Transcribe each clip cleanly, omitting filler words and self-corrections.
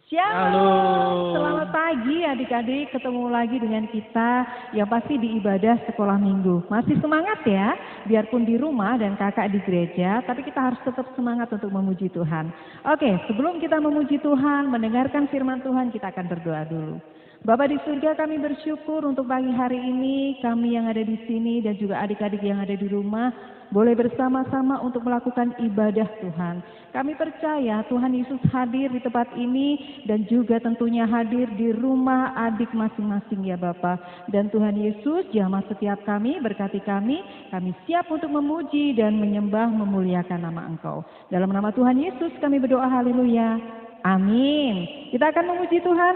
Halo. Shalom, selamat pagi adik-adik, ketemu lagi dengan kita yang pasti di ibadah sekolah minggu. Masih semangat ya, biarpun di rumah dan kakak di gereja, tapi kita harus tetap semangat untuk memuji Tuhan. Oke, sebelum kita memuji Tuhan, mendengarkan firman Tuhan, kita akan berdoa dulu. Bapa di surga, kami bersyukur untuk pagi hari ini, kami yang ada di sini dan juga adik-adik yang ada di rumah, boleh bersama-sama untuk melakukan ibadah Tuhan. Kami percaya Tuhan Yesus hadir di tempat ini dan juga tentunya hadir di rumah adik masing-masing ya Bapa. Dan Tuhan Yesus jamah setiap kami, berkati kami siap untuk memuji dan menyembah memuliakan nama Engkau. Dalam nama Tuhan Yesus kami berdoa, haleluya. Amin. Kita akan memuji Tuhan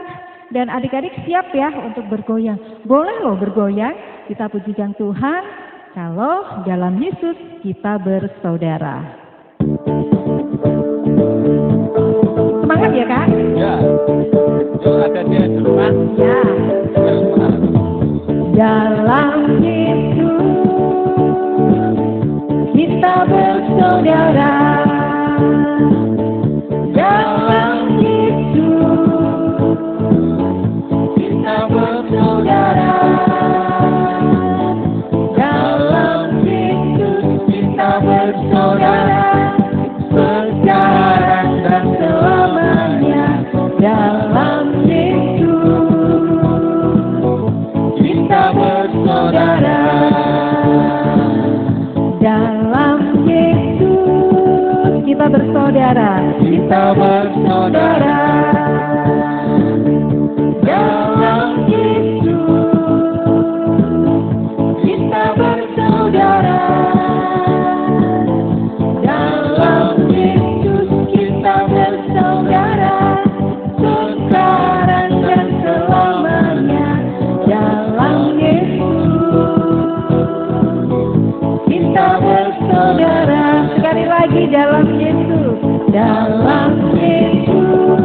dan adik-adik siap ya untuk bergoyang. Boleh loh bergoyang, kita pujikan Tuhan. Kalau dalam Yesus kita bersaudara. Semangat ya Kak? Ya. Yuk ada dia di rumah. Ya. Dalam Yesus kita bersaudara. Dalam Yesus kita bersaudara. Bersaudara sekarang dan selamanya dalam Yesus kita bersaudara. Dalam Yesus kita bersaudara. Kita bersaudara. Dalam Yesus kita bersaudara. Sekali lagi dalam Yesus, dalam Yesus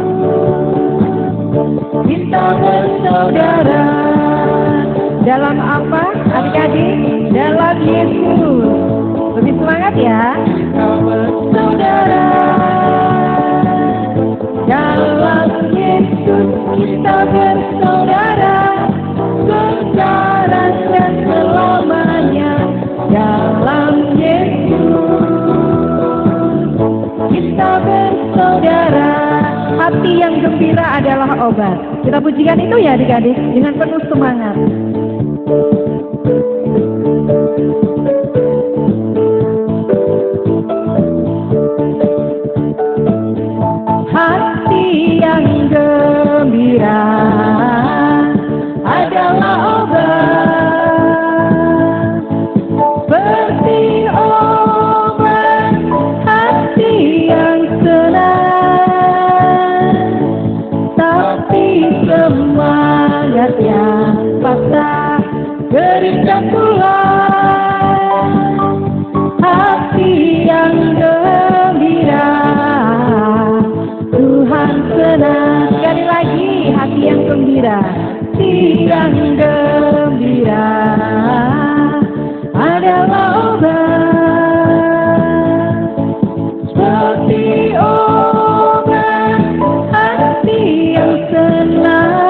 kita bersaudara. Dalam apa adik-adik? Dalam Yesus. Lebih semangat ya. Kita bersaudara. Dalam Yesus kita bersaudara. Sekarang dan selamanya dalam Yesus kita bersaudara. Hati yang gembira adalah obat. Kita pujikan itu ya adik-adik dengan penuh semangat. Hati yang gembira adalah obat, seperti obat hati yang senang, tapi semangatnya patah berikan pulang. Hati yang gembira Tuhan senang. Sekali lagi, hati yang gembira. Hati yang gembira adalah obat, seperti obat hati yang senang,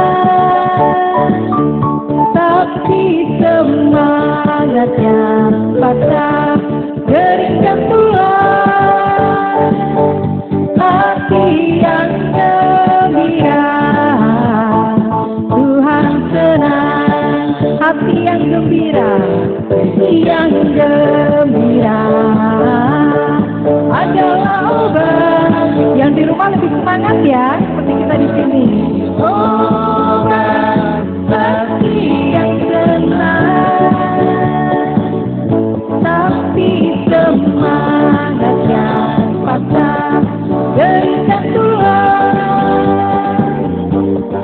tapi semangatnya patah berikan pulang. Hati yang gembira Tuhan senang. Hati yang gembira, hati yang gembira adalah obat. Yang di rumah lebih semangat ya, seperti kita di sini. Obat hati yang senang, tapi semangatnya patah berikan Tuhan.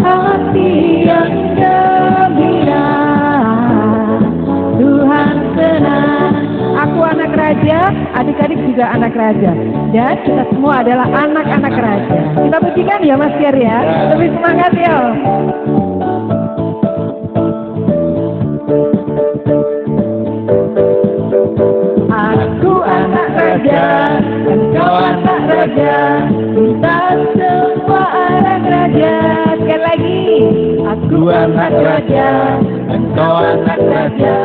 Hati yang gembira Tuhan senang. Aku anak raja, adik-adik juga anak raja, dan kita semua adalah anak-anak raja. Kita pujikan ya Mas Yer ya, lebih semangat ya. Aku anak raja, engkau anak raja, kita semua anak raja. anak raja, engkau anak raja,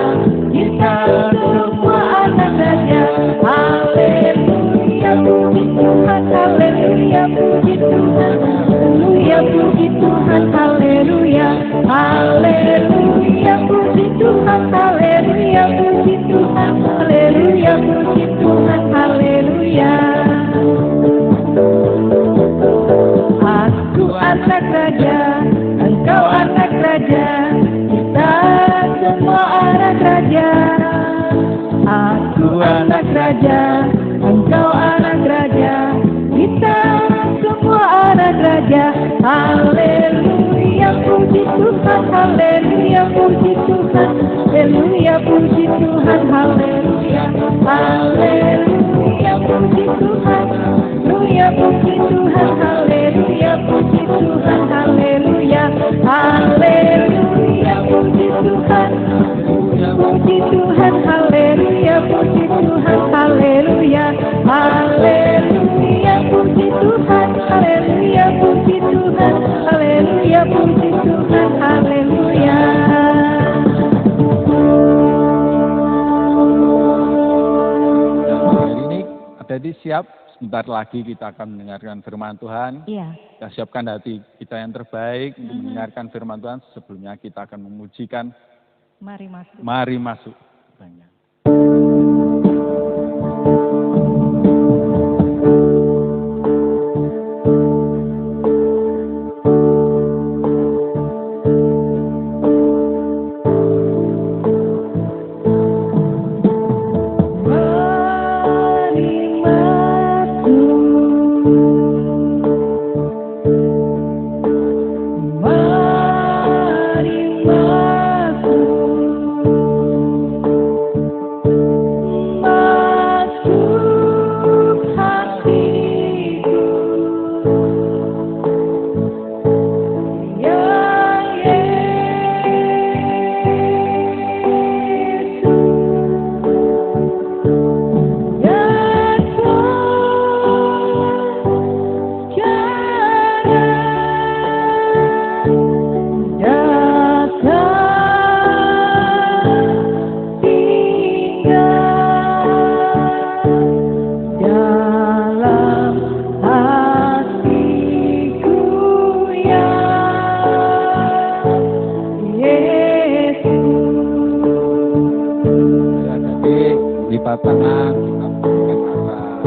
kita semua anak raja. Haleluya, puji Tuhan, haleluya, puji Tuhan, haleluya, puji Tuhan, haleluya, haleluya, puji Tuhan, haleluya, puji Tuhan, haleluya, puji Tuhan, haleluya. Aku anak raja, engkau anak raja, kita semua anak raja. Aku anak raja, engkau anak raja, kita semua anak raja. Haleluya, puji Tuhan, haleluya, puji Tuhan, haleluya, puji Tuhan, haleluya, haleluya, puji Tuhan, haleluya, puji Tuhan, haleluya, puji Tuhan, haleluya, haleluya, puji Tuhan, puji Tuhan, haleluya, puji Tuhan, haleluya, haleluya, puji Tuhan, haleluya, puji Tuhan, haleluya, puji Tuhan, haleluya. Hari ini Adik siap, sebentar lagi kita akan mendengarkan firman Tuhan. Iya. Kita siapkan hati kita yang terbaik untuk mendengarkan firman Tuhan. Sebelumnya kita akan memujikan. Mari masuk. Mari masuk. Banyak. Lipat tangan, kita berikan arah.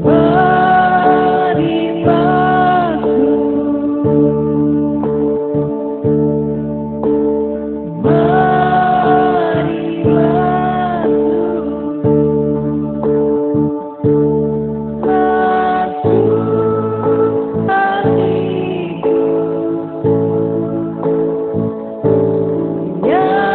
Mari masuk, mari masuk, masuk hatiku, ya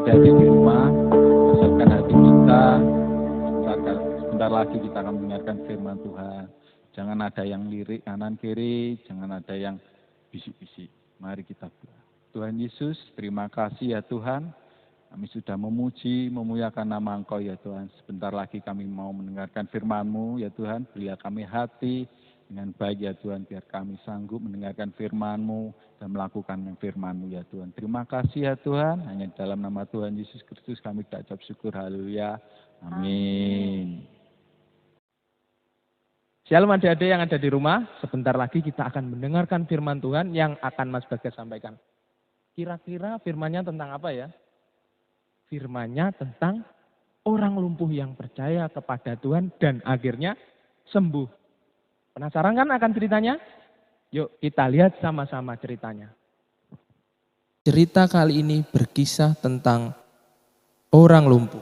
Jadi di rumah, siapkan hati kita. Sebentar lagi kita akan mendengarkan firman Tuhan. Jangan ada yang lirik kanan kiri, jangan ada yang bisik-bisik. Mari kita berdoa. Tuhan Yesus, terima kasih ya Tuhan. Kami sudah memuji, memuliakan nama Engkau ya Tuhan. Sebentar lagi kami mau mendengarkan firman-Mu ya Tuhan. Berilah kami hati dengan baik ya Tuhan, biar kami sanggup mendengarkan firman-Mu dan melakukan firman-Mu ya Tuhan. Terima kasih ya Tuhan, hanya dalam nama Tuhan Yesus Kristus kami ucap syukur, haleluya, amin. Shalom adik-adik yang ada di rumah, sebentar lagi kita akan mendengarkan firman Tuhan yang akan Mas Bagas sampaikan. Kira-kira firmannya tentang apa ya? Firmannya tentang orang lumpuh yang percaya kepada Tuhan dan akhirnya sembuh. Penasaran kan akan ceritanya? Yuk kita lihat sama-sama ceritanya. Cerita kali ini berkisah tentang orang lumpuh.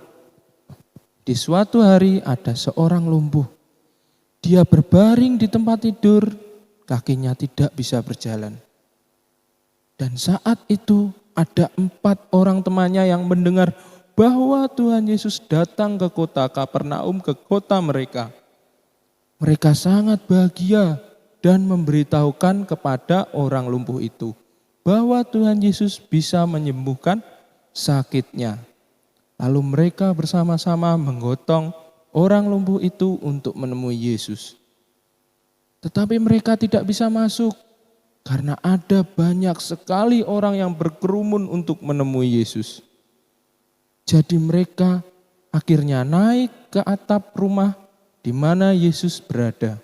Di suatu hari ada seorang lumpuh. Dia berbaring di tempat tidur, kakinya tidak bisa berjalan. Dan saat itu ada 4 orang temannya yang mendengar bahwa Tuhan Yesus datang ke kota Kapernaum, ke kota mereka. Mereka sangat bahagia dan memberitahukan kepada orang lumpuh itu bahwa Tuhan Yesus bisa menyembuhkan sakitnya. Lalu mereka bersama-sama menggotong orang lumpuh itu untuk menemui Yesus. Tetapi mereka tidak bisa masuk karena ada banyak sekali orang yang berkerumun untuk menemui Yesus. Jadi mereka akhirnya naik ke atap rumah di mana Yesus berada.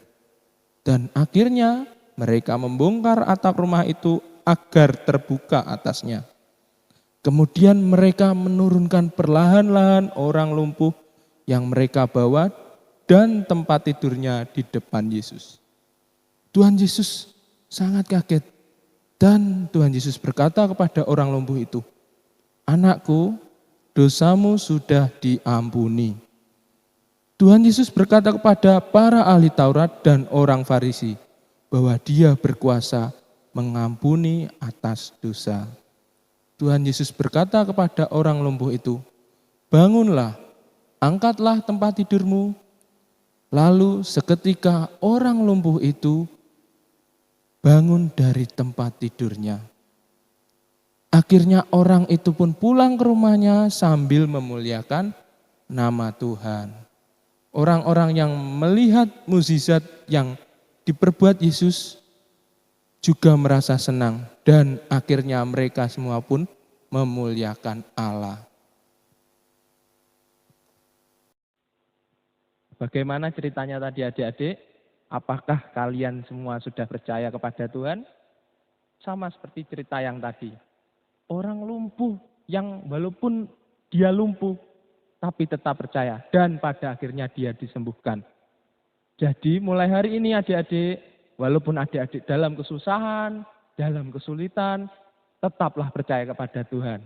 Dan akhirnya mereka membongkar atap rumah itu agar terbuka atasnya. Kemudian mereka menurunkan perlahan-lahan orang lumpuh yang mereka bawa dan tempat tidurnya di depan Yesus. Tuhan Yesus sangat kaget dan Tuhan Yesus berkata kepada orang lumpuh itu, "Anakku, dosamu sudah diampuni." Tuhan Yesus berkata kepada para ahli Taurat dan orang Farisi bahwa Dia berkuasa mengampuni atas dosa. Tuhan Yesus berkata kepada orang lumpuh itu, "Bangunlah, angkatlah tempat tidurmu." Lalu seketika orang lumpuh itu bangun dari tempat tidurnya. Akhirnya orang itu pun pulang ke rumahnya sambil memuliakan nama Tuhan. Orang-orang yang melihat mukjizat yang diperbuat Yesus juga merasa senang dan akhirnya mereka semua pun memuliakan Allah. Bagaimana ceritanya tadi adik-adik? Apakah kalian semua sudah percaya kepada Tuhan? Sama seperti cerita yang tadi. Orang lumpuh yang walaupun dia lumpuh tapi tetap percaya dan pada akhirnya dia disembuhkan. Jadi mulai hari ini adik-adik, walaupun adik-adik dalam kesusahan, dalam kesulitan, tetaplah percaya kepada Tuhan.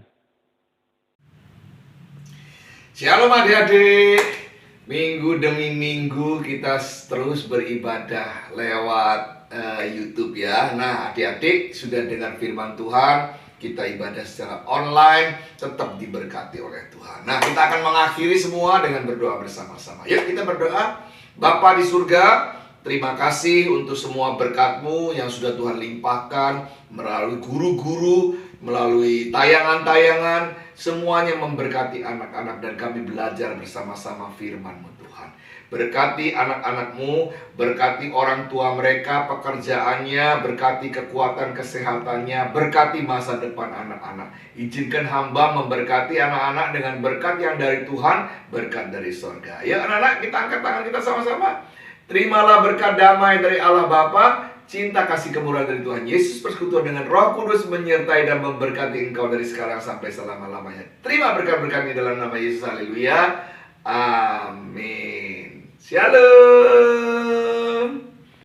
Shalom adik-adik. Minggu demi minggu kita terus beribadah lewat YouTube ya. Nah, adik-adik sudah dengar firman Tuhan, kita ibadah secara online, tetap diberkati oleh Tuhan. Nah, kita akan mengakhiri semua dengan berdoa bersama-sama. Yuk kita berdoa. Bapa di surga, terima kasih untuk semua berkat-Mu yang sudah Tuhan limpahkan melalui guru-guru, melalui tayangan-tayangan. Semuanya memberkati anak-anak dan kami belajar bersama-sama firman-Mu Tuhan. Berkati anak-anak-Mu, berkati orang tua mereka, pekerjaannya, berkati kekuatan kesehatannya, berkati masa depan anak-anak. Izinkan hamba memberkati anak-anak dengan berkat yang dari Tuhan, berkat dari surga. Ya anak-anak, kita angkat tangan kita sama-sama. Terimalah berkat damai dari Allah Bapa, cinta kasih kemurahan dari Tuhan Yesus, persekutuan dengan Roh Kudus menyertai dan memberkati engkau dari sekarang sampai selama-lamanya. Terima berkat-berkat dalam nama Yesus. Haleluya. Amin. Shalom.